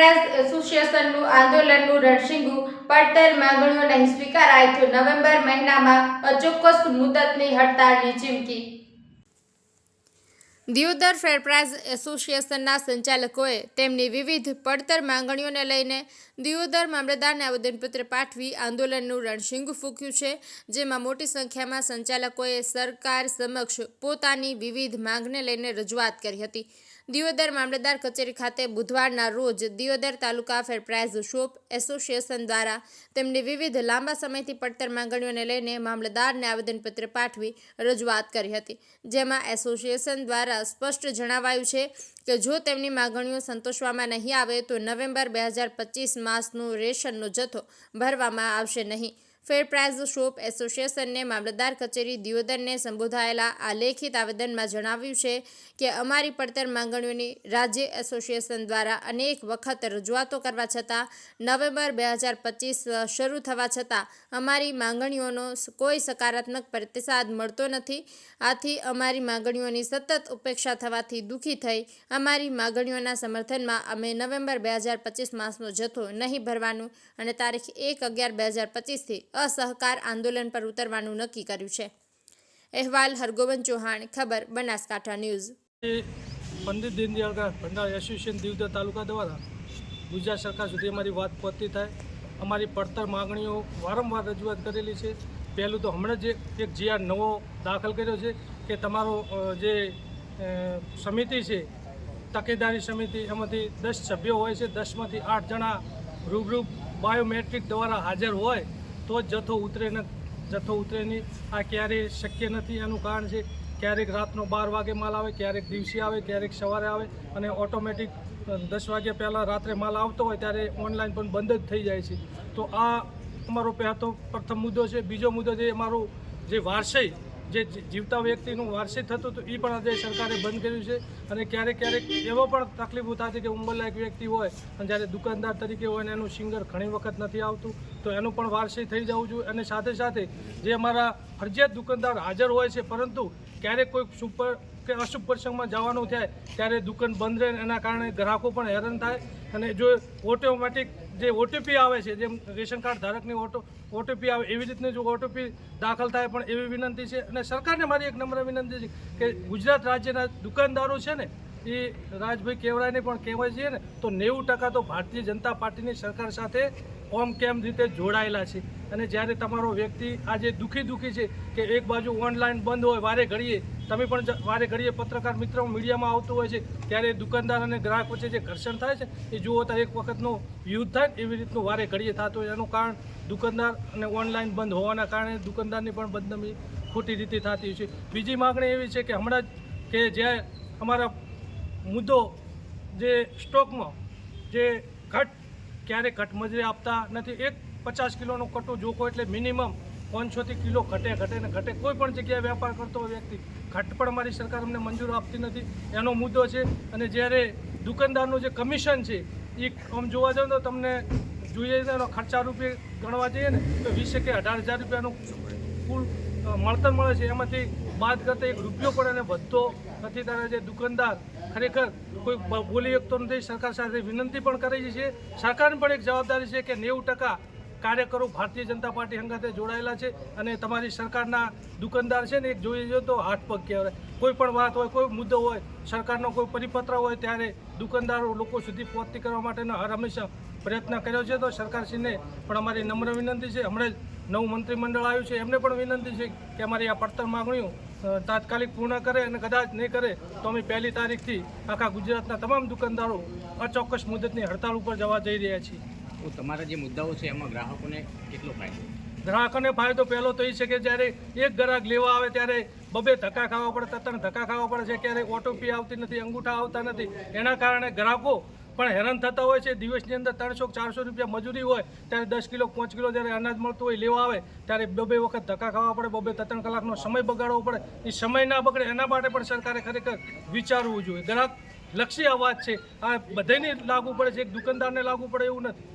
Press એસોસિએશનનું આંદોલનનું રણશીંગું પડતર માંગણીઓ નહીં સ્વીકારાય તો નવેમ્બર મહિનામાં અચોક્કસ મુદતની હડતાળની ચીમકી। દિયોદર ફેર પ્રાઇસ એસોસિએશનના સંચાલકોએ તેમની વિવિધ પડતર માંગણીઓને લઈને દિયોદર મામલતદારને આવેદનપત્ર પાઠવી આંદોલનનું રણશીંગું ફૂંક્યું છે, જેમાં મોટી સંખ્યામાં સંચાલકોએ સરકાર સમક્ષ પોતાની વિવિધ માંગને લઈને રજૂઆત કરી હતી। દિયોદર મામલતદાર કચેરી ખાતે બુધવારના રોજ દિયોદર તાલુકા ફેર પ્રાઇસ શોપ એસોસિએશન દ્વારા તેમની વિવિધ લાંબા સમયથી પડતર માંગણીઓને લઈને મામલતદારને આવેદનપત્ર પાઠવી રજૂઆત કરી હતી, જેમાં એસોસિએશન દ્વારા સ્પષ્ટ જણાવાયું છે કે જો તેમની માંગણીઓ સંતોષવામાં નહીં આવે તો નવેમ્બર 2025 માસનો રેશનનો જથ્થો ભરવામાં આવશે નહીં। ફેર પ્રાઇસ શોપ એસોસિએશનને મામલતદાર કચેરી દિયોદરને સંબોધાયેલા આ લેખિત આવેદનમાં જણાવ્યું છે કે અમારી પડતર માંગણીઓની રાજ્ય એસોસિએશન દ્વારા અનેક વખત રજૂઆતો કરવા છતાં નવેમ્બર 2025 શરૂ થવા છતાં અમારી માંગણીઓનો કોઈ સકારાત્મક પ્રતિસાદ મળતો નથી। આથી અમારી માંગણીઓની સતત ઉપેક્ષા થવાથી દુઃખી થઈ અમારી માંગણીઓના સમર્થનમાં અમે નવેમ્બર 2025 માસનો જથ્થો નહીં ભરવાનું અને તારીખ 1/11/2025થી असहकार आंदोलन पर उतरवानुं नक्की कर्युं छे। अहेवाल हरगोविंद चौहान, खबर बनासकांठा न्यूज़। पंडित दीनदयाल भंडार एसोसिएशन दियोદર तालुका द्वारा गुजरात सरकार सुधी अमारी वात पहोंचती थाय अमारी पड़तर मागणीओ वारंवार रजूआत करेली छे। पहलुं तो हमणे ज एक जीआर नवो दाखल कर्यो छे के तमारो जे समिति छे तकेदारी समिति एमांथी 10 सभ्यो होय छे, 10मांथी 8 जणा रूबरू बायोमेट्रिक द्वारा हाजर होय तो जथ्थो उतरे न जथ्थो उतरे नहीं। आ क्यारेय शक्य नहीं। एनुं कारण छे क्यारेक रातनो 12 वागे माल आवे, क्यारेक दिवसे आवे, क्यारेक सवारे आवे अने ऑटोमेटिक 10 वाग्या पहला रात्रे माल आवतो होय त्यारे ऑनलाइन पण बंध ज थई जाय छे। तो आ अमारो प्रथम मुद्दो छे। बीजो मुद्दो जे अमारो जे वारसई जे जीवता व्यक्तिનું વારસી થતું હતું એ પણ આજે સરકારે બંધ કર્યું છે અને ક્યારેક ક્યારેક એવો પણ તકલીફ થતી કે ઉંમરલાયક વ્યક્તિ હોય અને જ્યારે દુકાનદાર તરીકે હોય અને એનું સિંગર ઘણી વખત નથી આવતું તો એનું પણ વારસી થઈ જવું જોઈએ। અને સાથે સાથે જે અમારા ફરજિયાત દુકાનદાર હાજર હોય છે પરંતુ ક્યારેક કોઈ શુભ કે અશુભ પ્રસંગમાં જવાનું થાય ત્યારે દુકાન બંધ રહે એના કારણે ગ્રાહકો પણ હેરાન થાય। અને જો ઓટોમેટિક જે ઓટીપી આવે છે જેમ રેશન કાર્ડ ધારકની ઓટીપી આવે એવી રીતની જો ઓટીપી દાખલ થાય પણ એવી વિનંતી છે। અને સરકારને મારી એક નમ્ર વિનંતી છે કે ગુજરાત રાજ્યના દુકાનદારો છે ને એ રાજભાઈ કહેવાયને પણ કહેવાય છે ને તો 90% તો ભારતીય જનતા પાર્ટીની સરકાર સાથે ઓમ કેમ રીતે જોડાયેલા છે। અને જ્યારે તમારો વ્યક્તિ આજે દુઃખી છે કે એક બાજુ ઓનલાઈન બંધ હોય વારે ઘડીએ તમે પણ વારે ઘડીએ પત્રકાર મિત્રો મીડિયામાં આવતું હોય છે ત્યારે દુકાનદાર અને ગ્રાહક વચ્ચે જે ઘર્ષણ થાય છે એ જુઓ તો એક વખતનો યુદ્ધ થાય એવી રીતનું વારે ઘડીએ થતું હોય। એનું કારણ દુકાનદાર અને ઓનલાઈન બંધ હોવાના કારણે દુકાનદારની પણ બદનામી ખોટી રીતે થતી હોય છે। બીજી માગણી એવી છે કે હમણાં જ કે જે અમારા મુદ્દો જે સ્ટોકમાં જે ક્યારેક ઘટ મજૂરી આપતા નથી। એક 50 કિલોનો કટ્ટો જોખો એટલે મિનિમમ 500 કિલો ઘટે કોઈ પણ જગ્યાએ વેપાર કરતો હોય વ્યક્તિ ઘટ પણ અમારી સરકાર અમને મંજૂર આપતી નથી એનો મુદ્દો છે। અને જ્યારે દુકાનદારનું જે કમિશન છે એ આમ જોવા જાવ તો તમને જોઈએ એનો ખર્ચા રૂપે ગણવા જઈએ ને તો 20 કે 18,000 રૂપિયાનું કુલ મળતર મળે છે એમાંથી બાદ કરતા 1 રૂપિયો પણ એને વધતો નથી। ત્યારે જે દુકાનદાર ખરેખર કોઈ બોલી શકતો નથી। સરકાર સાથે વિનંતી પણ કરી છે। સરકારની પણ એક જવાબદારી છે કે 90% કાર્યકરો ભારતીય જનતા પાર્ટી સંગાથે જોડાયેલા છે અને તમારી સરકારના દુકાનદાર છે ને એક જોઈએ તો હાથ પગ કહેવાય। કોઈ પણ વાત હોય કોઈ મુદ્દો હોય સરકારનો કોઈ પરિપત્ર હોય ત્યારે દુકાનદારો લોકો સુધી પહોંચતી કરવા માટેનો હંમેશા પ્રયત્ન કર્યો છે। તો સરકારશ્રીને પણ અમારી નમ્ર વિનંતી છે। હમણાં જ નવું મંત્રીમંડળ આવ્યું છે એમને પણ વિનંતી છે કે અમારી આ પડતર માગણીઓ તાત્કાલિક પૂર્ણ કરે અને કદાચ નહીં કરે તો અમે 1લી તારીખથી આખા ગુજરાતના તમામ દુકાનદારો અચોક્કસ મુદતની હડતાળ ઉપર જવા જઈ રહ્યા છીએ। તો તમારા જે મુદ્દાઓ છે એમાં ગ્રાહકોને કેટલો ફાયદો? ગ્રાહકોને ફાયદો પહેલો તો એ છે કે જ્યારે એક ગ્રાહક લેવા આવે ત્યારે 2 ધક્કા ખાવા પડે, 3 ધક્કા ખાવા પડે છે, ક્યારેક ઓટીપી આવતી નથી, અંગૂઠા આવતા નથી। એના કારણે ગ્રાહકો પણ હેરાન થતા હોય છે। દિવસની અંદર 300-400 રૂપિયા મજૂરી હોય ત્યારે 10 કિલો 5 કિલો જ્યારે અનાજ મળતું હોય લેવા આવે ત્યારે 2 વખત ધક્કા ખાવા પડે, 2-3 કલાકનો સમય બગાડવો પડે। એ સમય ના બગડે એના માટે પણ સરકારે ખરેખર વિચારવું જોઈએ। ગ્રાહક લક્ષી આ વાત છે, આ બધાને લાગુ પડે છે, એક દુકાનદારને લાગુ પડે એવું નથી।